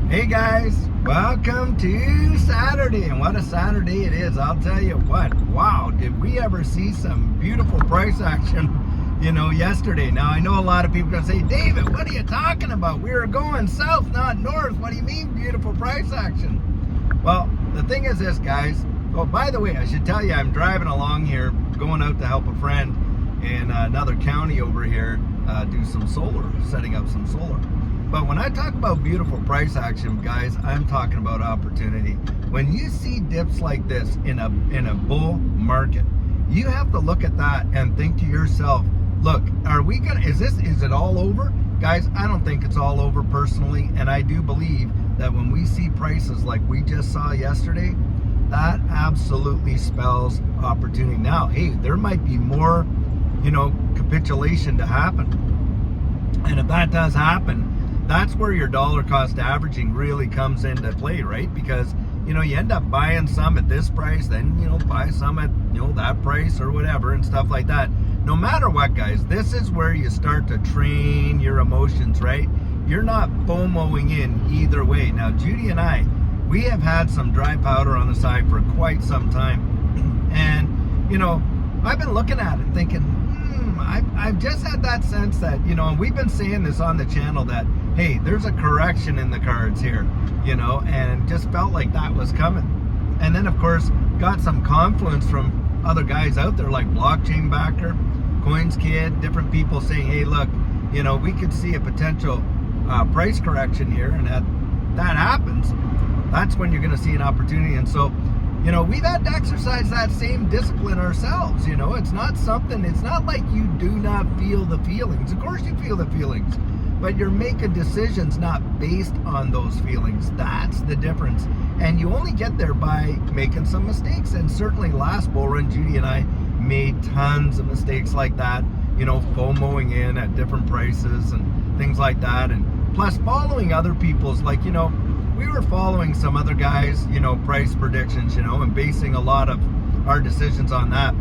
Hey guys, welcome to Saturday, and what a Saturday it is. I'll tell you what, wow, did we ever see some beautiful price action, yesterday. Now I know a lot of people are gonna say, David, what are you talking about? We were going south, not north. What do you mean beautiful price action? Well, the thing is this, guys. Oh, by the way, I should tell you, I'm driving along here, going out to help a friend in another county over here do some solar, setting up some solar. But when I talk about beautiful price action, guys, I'm talking about opportunity. When you see dips like this in a bull market, you have to look at that and think to yourself, look, is it all over? Guys, I don't think it's all over personally, and I do believe that when we see prices like we just saw yesterday, that absolutely spells opportunity. Now, hey, there might be more, capitulation to happen. And if that does happen, that's where your dollar cost averaging really comes into play, right? Because, you end up buying some at this price, then, buy some at, that price or whatever and stuff like that. No matter what, guys, this is where you start to train your emotions, right? You're not FOMOing in either way. Now, Judy and I, we have had some dry powder on the side for quite some time. And, I've been looking at it thinking, I've just had that sense that, and we've been saying this on the channel that, hey, there's a correction in the cards here, and just felt like that was coming. And then, of course, got some confluence from other guys out there like Blockchain Backer, Coins Kid, different people saying, hey, look, we could see a potential price correction here, and that happens, that's when you're going to see an opportunity. And so, we've had to exercise that same discipline ourselves. It's not like you do not feel the feelings. Of course you feel the feelings, but you're making decisions not based on those feelings. That's the difference. And you only get there by making some mistakes. And certainly last bull run, Judy and I made tons of mistakes like that, FOMOing in at different prices and things like that. And plus following other people's, we were following some other guys, price predictions, and basing a lot of our decisions on that.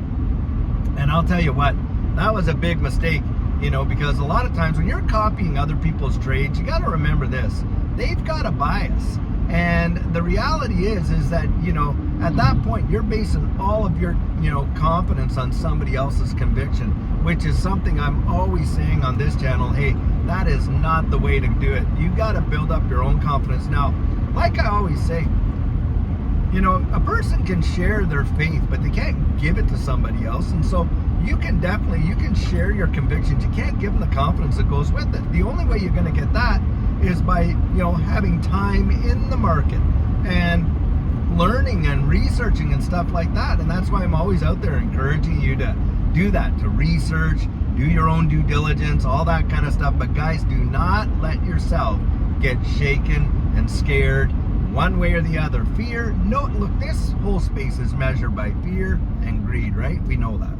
And I'll tell you what, that was a big mistake, because a lot of times when you're copying other people's trades, you got to remember this, they've got a bias. And the reality is that, at that point, you're basing all of your, confidence on somebody else's conviction, which is something I'm always saying on this channel. Hey, that is not the way to do it. You got to build up your own confidence. Now, like I always say, a person can share their faith, but they can't give it to somebody else. And so you can share your convictions. You can't give them the confidence that goes with it. The only way you're going to get that is by, having time in the market and learning and researching and stuff like that. And that's why I'm always out there encouraging you to do that, to research, do your own due diligence, all that kind of stuff. But guys, do not let yourself get shaken and scared one way or the other. Fear, no, look, this whole space is measured by fear and greed, right? We know that.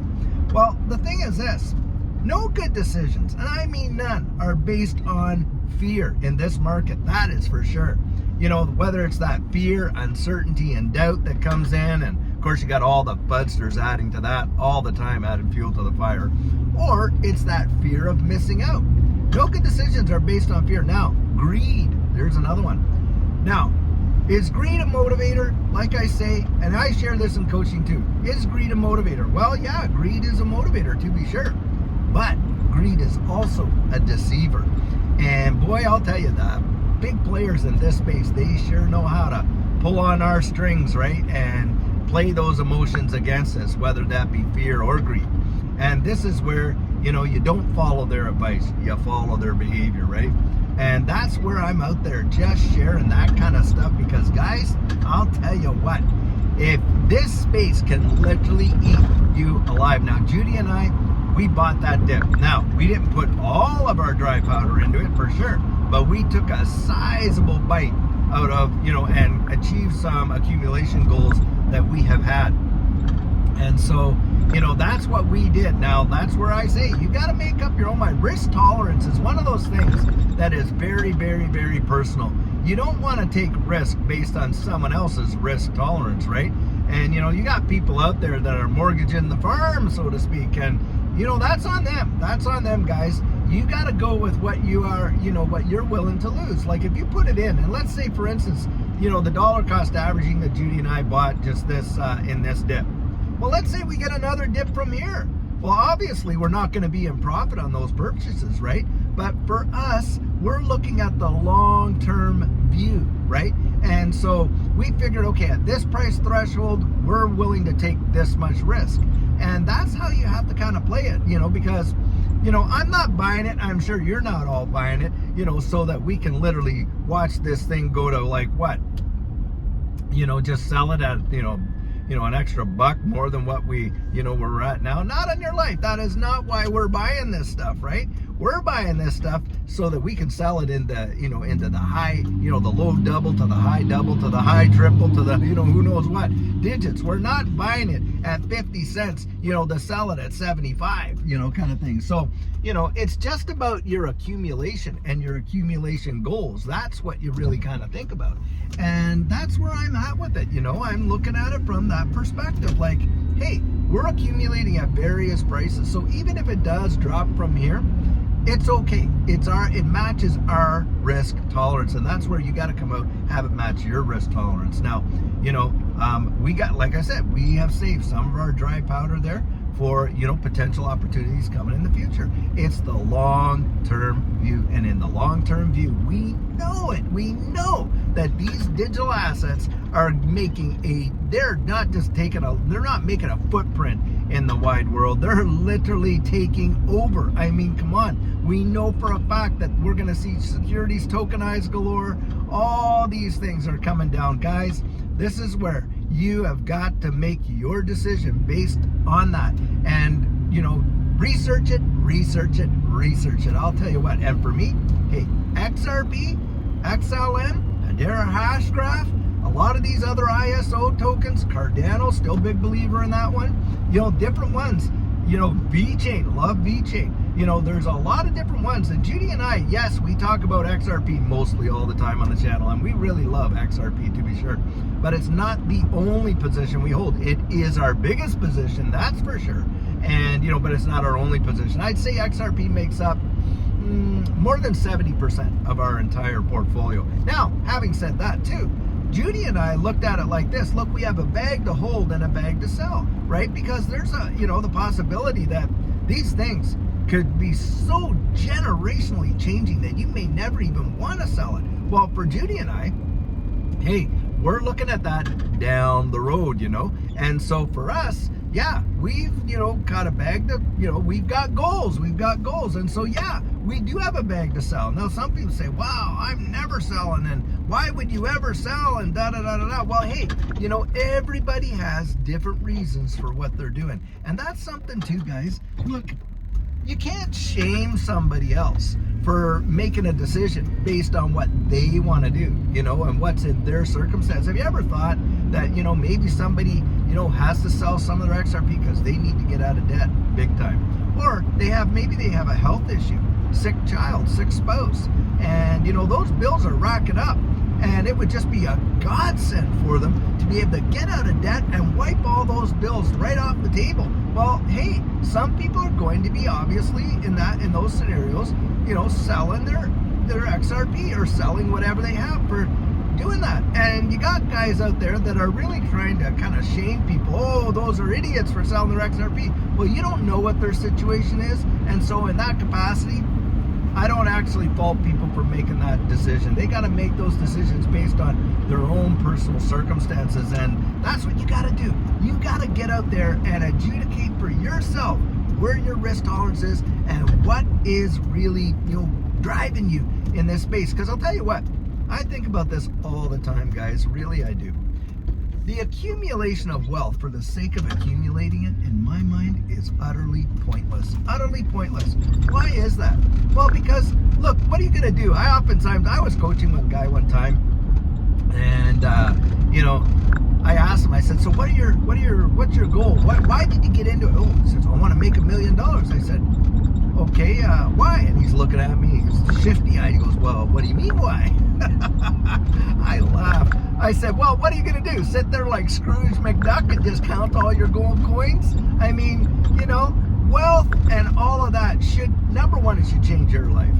Well, the thing is this, no good decisions, and I mean none, are based on fear in this market. That is for sure. Whether it's that fear, uncertainty, and doubt that comes in, and of course you got all the fudsters adding to that all the time, adding fuel to the fire, or it's that fear of missing out. No good decisions are based on fear. Now, greed, there's another one. Now, is greed a motivator? Like I say, and I share this in coaching too, is greed a motivator? Well, yeah, greed is a motivator to be sure, but greed is also a deceiver. And boy, I'll tell you that big players in this space, they sure know how to pull on our strings, right? And play those emotions against us, whether that be fear or greed. And this is where, you don't follow their advice, you follow their behavior, right? And that's where I'm out there just sharing that kind of stuff, because guys, I'll tell you what, if this space can literally eat you alive. Now, Judy and I, we bought that dip. Now, we didn't put all of our dry powder into it for sure, but we took a sizable bite out of, and achieved some accumulation goals that we have had. And so, that's what we did. Now, that's where I say, you got to make up your own mind. Risk tolerance is one of those things that is very, very, very personal. You don't want to take risk based on someone else's risk tolerance, right? And, you got people out there that are mortgaging the farm, so to speak, and, that's on them. That's on them, guys. you got to go with what you are, what you're willing to lose. Like if you put it in, and let's say, for instance, the dollar cost averaging that Judy and I bought just this in this dip. Well, let's say we get another dip from here. Well, obviously, we're not going to be in profit on those purchases, right? But for us, we're looking at the long-term view, right? And so we figured, okay, at this price threshold, we're willing to take this much risk. And that's how you have to kind of play it, because, I'm not buying it. I'm sure you're not all buying it, so that we can literally watch this thing go to like what? Just sell it at, an extra buck more than what we, we're at now. Not in your life. That is not why we're buying this stuff, right? We're buying this stuff so that we can sell it into the high, the low double to the high double to the high triple to the, who knows what digits. We're not buying it at 50 cents, to sell it at 75, kind of thing. So, it's just about your accumulation and your accumulation goals. That's what you really kind of think about. And that's where I'm at with it. I'm looking at it from that perspective. Like, hey, we're accumulating at various prices. So even if it does drop from here, it's okay. It matches our risk tolerance, and that's where you got to come out, have it match your risk tolerance. Now, we got, like I said, we have saved some of our dry powder there for, potential opportunities coming in the future. It's the long-term view, and in the long-term view, we know it. We know that these digital assets are they're not making a footprint in the wide world. They're literally taking over. I mean, come on. We know for a fact that we're going to see securities tokenized galore. All these things are coming down. Guys, this is where you have got to make your decision based on that. And, research it. I'll tell you what. And for me, hey, XRP, XLM, Hedera Hashgraph, a lot of these other ISO tokens, Cardano, still big believer in that one. Different ones. VeChain, love VeChain. There's a lot of different ones. And Judy and I, yes, we talk about XRP mostly all the time on the channel, and we really love XRP, to be sure. But it's not the only position we hold. It is our biggest position, that's for sure. And, but it's not our only position. I'd say XRP makes up more than 70% of our entire portfolio. Now, having said that too, Judy and I looked at it like this. Look, we have a bag to hold and a bag to sell, right? Because there's the possibility that these things could be so generationally changing that you may never even want to sell it. Well, for Judy and I, hey, we're looking at that down the road, And so for us, yeah, we've, got a bag to, we've got goals. And so, yeah, we do have a bag to sell. Now, some people say, wow, I'm never selling, and why would you ever sell, and da-da-da-da-da. Well, hey, everybody has different reasons for what they're doing. And that's something too, guys. Look, you can't shame somebody else for making a decision based on what they want to do, and what's in their circumstance. Have you ever thought that, maybe somebody, has to sell some of their XRP because they need to get out of debt big time? Or maybe they have a health issue, sick child, sick spouse, and, those bills are racking up. And it would just be a godsend for them to be able to get out of debt and wipe all those bills right off the table. Well, hey, some people are going to be obviously in those scenarios, selling their XRP or selling whatever they have for doing that. And you got guys out there that are really trying to kind of shame people. Oh, those are idiots for selling their XRP. Well, you don't know what their situation is. And so in that capacity, I don't actually fault people for making that decision. They got to make those decisions based on their own personal circumstances, and that's what you got to do. You got to get out there and adjudicate for yourself where your risk tolerance is and what is really, driving you in this space. Because I'll tell you what, I think about this all the time, guys. Really, I do. The accumulation of wealth for the sake of accumulating it, in my mind, is utterly pointless. Utterly pointless. Why is that? Well, because, look, what are you going to do? I was coaching one guy one time, and, I asked him, I said, so what's your goal? Why did you get into it? Oh, he says, I want to make $1 million. I said, okay, why? And he's looking at me, he's shifty-eyed. He goes, well, what do you mean, why? I laughed. I said, well, what are you going to do? Sit there like Scrooge McDuck and just count all your gold coins? I mean, wealth and all of that should, number one, it should change your life.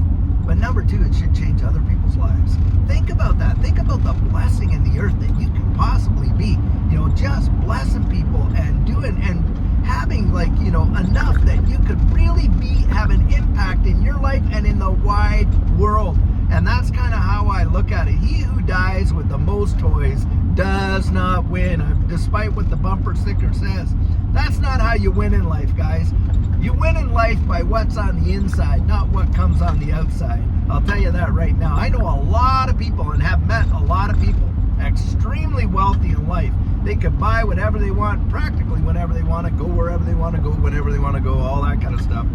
But number two, it should change other people's lives. Think about that. Think about the blessing in the earth that you could possibly be. Just blessing people and doing and having enough that you could really have an impact in your life and in the wide world. And that's kind of how I look at it. He who dies with the most toys does not win, despite what the bumper sticker says. That's not how you win in life, guys. You win in life by what's on the inside, not what comes on the outside. I'll tell you that right now. I know a lot of people and have met a lot of people extremely wealthy in life. They could buy whatever they want, practically whenever they want to, go wherever they want to go, whenever they want to go, all that kind of stuff.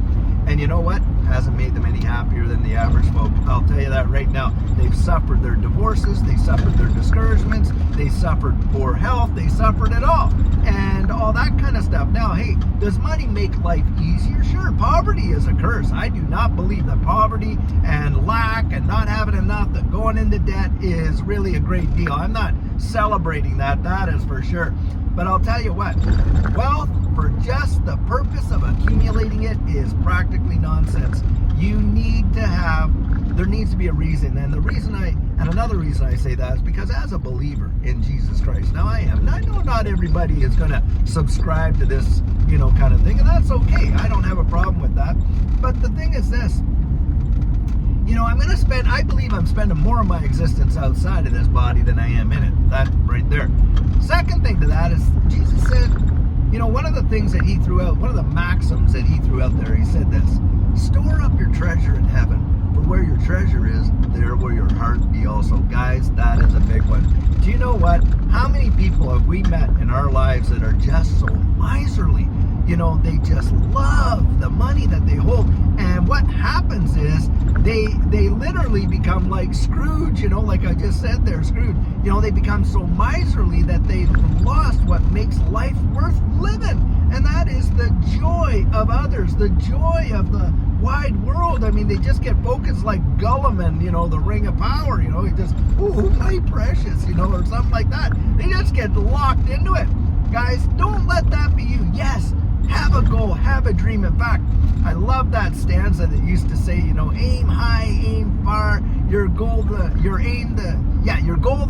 And you know what? Hasn't made them any happier than the average folk. I'll tell you that right now. They've suffered their divorces, they suffered their discouragements, they suffered poor health, they suffered it all. And all that kind of stuff. Now, hey, does money make life easier? Sure, poverty is a curse. I do not believe that poverty and lack and not having enough, that going into debt is really a great deal. I'm not celebrating that, that is for sure. But I'll tell you what, wealth for just the purpose of accumulating it is practically nonsense. There needs to be a reason. And another reason I say that is because as a believer in Jesus Christ, now I am, and I know not everybody is going to subscribe to this, kind of thing, and that's okay. I don't have a problem with that. But the thing is this, I believe I'm spending more of my existence outside of this body than I am in it. That right there. Second thing to that is Jesus said, one of the things that he threw out, one of the maxims that he threw out there, he said this: store up your treasure in heaven, for where your treasure is, there will your heart be also. Guys, that is a big one. Do you know what? How many people have we met in our lives that are just so miserly? They just love the money that they hold. And what happens is they literally become like Scrooge, like I just said there, Scrooge. They become so miserly that they've lost what makes life worth living. And that is the joy of others, the joy of the wide world. I mean, they just get focused like Gollum in, the Ring of Power, he just, oh, my precious, or something like that. They just get locked into it. Guys, don't let that be you. Yes, have a goal, have a dream. In fact, I love that stanza that used to say, aim high, aim far, your goal the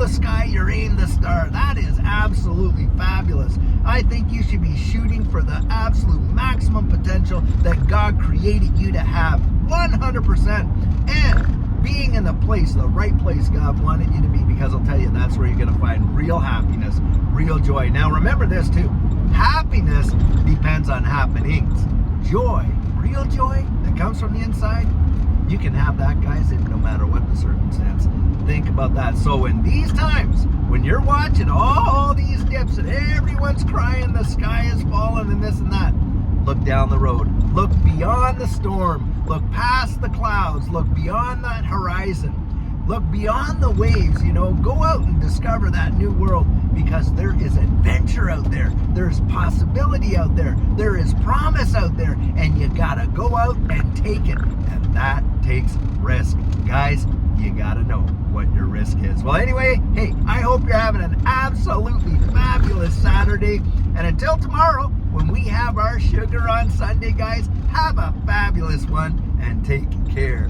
sky, your aim the star. That is absolutely fabulous. I think you should be shooting for the absolute maximum potential that God created you to have, 100%. And being in the right place God wanted you to be, because I'll tell you, that's where you're going to find real happiness, real joy. Now, remember this too. Happiness depends on happenings. Joy, real joy that comes from the inside, you can have that, guys, no matter what the circumstance. Think about that. So in these times, when you're watching all these dips and everyone's crying, the sky is falling and this and that, look down the road. Look beyond the storm. Look past the clouds. Look beyond that horizon. Look beyond the waves, go out and discover that new world, because there is adventure out there. There's possibility out there. There is promise out there, and you gotta go out and take it. And that takes risk. Guys, you gotta know what your risk is. Well, anyway, hey, I hope you're having an absolutely fabulous Saturday. And until tomorrow, when we have our sugar on Sunday, guys, have a fabulous one and take care.